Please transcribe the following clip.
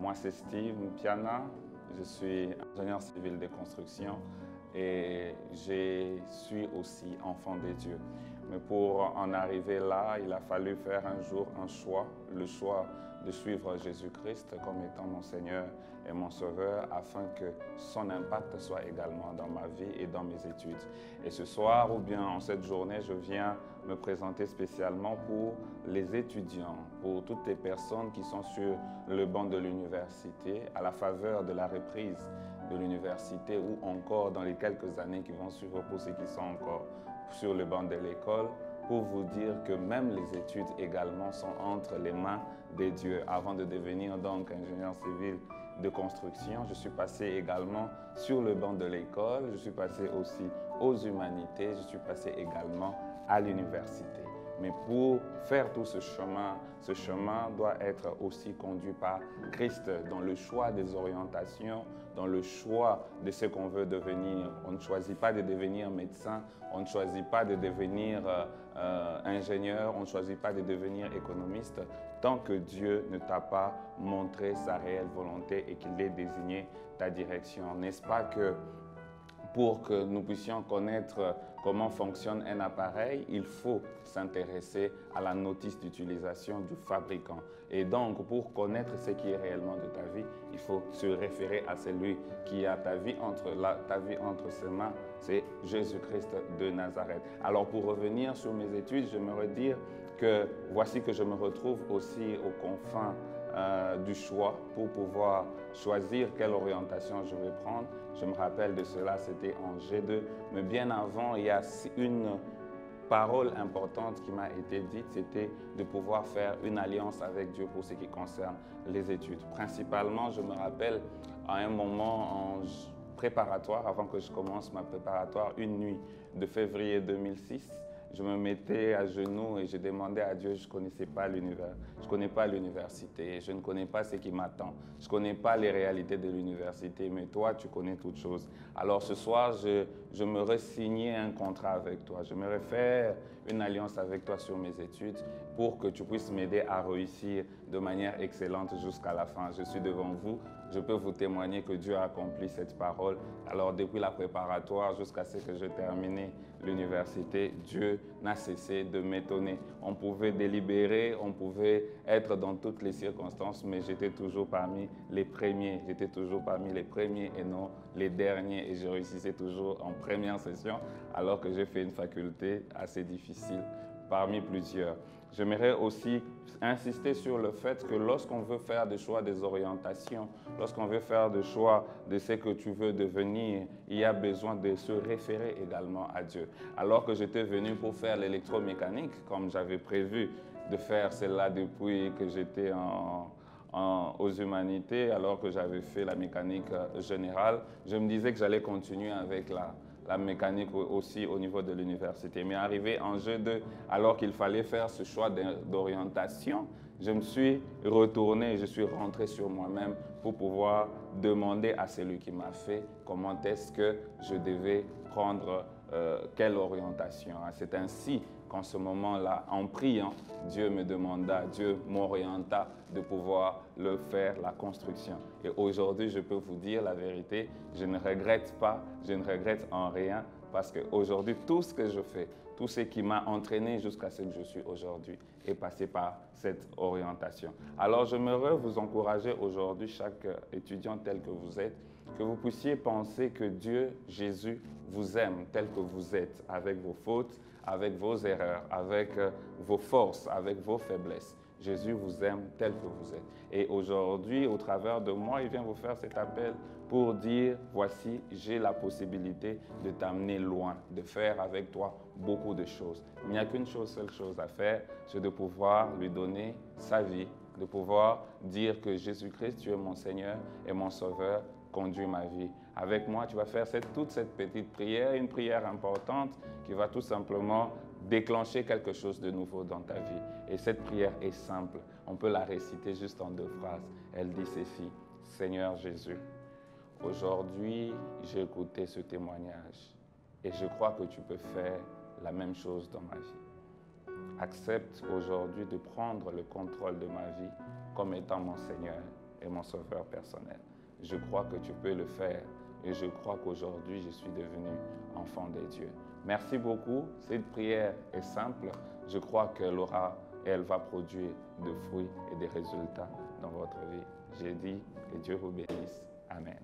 Moi, c'est Steve Mpiana. Je suis ingénieur civil de construction et je suis aussi enfant de Dieu. Mais pour en arriver là, il a fallu faire un jour un choix, le choix de suivre Jésus-Christ comme étant mon Seigneur et mon Sauveur, afin que son impact soit également dans ma vie et dans mes études. Et ce soir, ou bien en cette journée, je viens me présenter spécialement pour les étudiants, pour toutes les personnes qui sont sur le banc de l'université, à la faveur de la reprise de l'université, ou encore dans les quelques années qui vont suivre pour ceux qui sont encore sur le banc de l'école, pour vous dire que même les études également sont entre les mains de Dieu. Avant de devenir donc ingénieur civil de construction, je suis passé également sur le banc de l'école, je suis passé aussi aux humanités, je suis passé également à l'université. Mais pour faire tout ce chemin doit être aussi conduit par Christ dans le choix des orientations, dans le choix de ce qu'on veut devenir. On ne choisit pas de devenir médecin, on ne choisit pas de devenir ingénieur, on ne choisit pas de devenir économiste tant que Dieu ne t'a pas montré sa réelle volonté et qu'il ait désigné ta direction. N'est-ce pas que pour que nous puissions connaître comment fonctionne un appareil, il faut s'intéresser à la notice d'utilisation du fabricant. Et donc, pour connaître ce qui est réellement de ta vie, il faut se référer à celui qui a ta vie entre ses mains, c'est Jésus-Christ de Nazareth. Alors, pour revenir sur mes études, j'aimerais dire que voici que je me retrouve aussi aux confins du choix pour pouvoir choisir quelle orientation je vais prendre. Je me rappelle de cela, c'était en G2, mais bien avant, il y a une parole importante qui m'a été dite, c'était de pouvoir faire une alliance avec Dieu pour ce qui concerne les études. Principalement, je me rappelle à un moment en préparatoire, avant que je commence ma préparatoire, une nuit de février 2006, je me mettais à genoux et je demandais à Dieu, je ne connaissais pas l'univers, je ne connais pas l'université, je ne connais pas ce qui m'attend, je ne connais pas les réalités de l'université, mais toi, tu connais toutes choses. Alors ce soir, je me re-signais un contrat avec toi, je me faire une alliance avec toi sur mes études pour que tu puisses m'aider à réussir de manière excellente jusqu'à la fin. Je suis devant vous, je peux vous témoigner que Dieu a accompli cette parole. Alors depuis la préparatoire jusqu'à ce que je termine l'université, Dieu n'a cessé de m'étonner. On pouvait délibérer, on pouvait être dans toutes les circonstances, mais j'étais toujours parmi les premiers. J'étais toujours parmi les premiers et non les derniers. Et je réussissais toujours en première session, alors que j'ai fait une faculté assez difficile parmi plusieurs. J'aimerais aussi insister sur le fait que lorsqu'on veut faire des choix des orientations, lorsqu'on veut faire des choix de ce que tu veux devenir, il y a besoin de se référer également à Dieu. Alors que j'étais venu pour faire l'électromécanique, comme j'avais prévu de faire cela depuis que j'étais aux humanités, alors que j'avais fait la mécanique générale, je me disais que j'allais continuer avec la mécanique aussi au niveau de l'université. Mais arrivé en G2, alors qu'il fallait faire ce choix d'orientation, je me suis retourné, je suis rentré sur moi-même pour pouvoir demander à celui qui m'a fait comment est-ce que je devais prendre quelle orientation. C'est ainsi qu'en ce moment-là, en priant, Dieu me demanda, Dieu m'orienta de pouvoir le faire, la construction. Et aujourd'hui, je peux vous dire la vérité, je ne regrette pas, je ne regrette en rien, parce qu'aujourd'hui, tout ce que je fais, tout ce qui m'a entraîné jusqu'à ce que je suis aujourd'hui est passé par cette orientation. Alors, j'aimerais vous encourager aujourd'hui, chaque étudiant tel que vous êtes, que vous puissiez penser que Dieu, Jésus, vous aime tel que vous êtes, avec vos fautes, avec vos erreurs, avec vos forces, avec vos faiblesses. Jésus vous aime tel que vous êtes. Et aujourd'hui, au travers de moi, il vient vous faire cet appel pour dire, voici, j'ai la possibilité de t'amener loin, de faire avec toi beaucoup de choses. Il n'y a qu'une seule chose à faire, c'est de pouvoir lui donner sa vie, de pouvoir dire que Jésus-Christ, tu es mon Seigneur et mon Sauveur, conduis ma vie. Avec moi, tu vas faire toute cette petite prière, une prière importante qui va tout simplement déclencher quelque chose de nouveau dans ta vie. Et cette prière est simple. On peut la réciter juste en 2 phrases. Elle dit ceci: Seigneur Jésus, aujourd'hui, j'ai écouté ce témoignage et je crois que tu peux faire la même chose dans ma vie. Accepte aujourd'hui de prendre le contrôle de ma vie comme étant mon Seigneur et mon sauveur personnel. Je crois que tu peux le faire et je crois qu'aujourd'hui, je suis devenu enfant de Dieu. Merci beaucoup. Cette prière est simple. Je crois qu'elle aura et elle va produire de fruits et des résultats dans votre vie. J'ai dit que Dieu vous bénisse. Amen.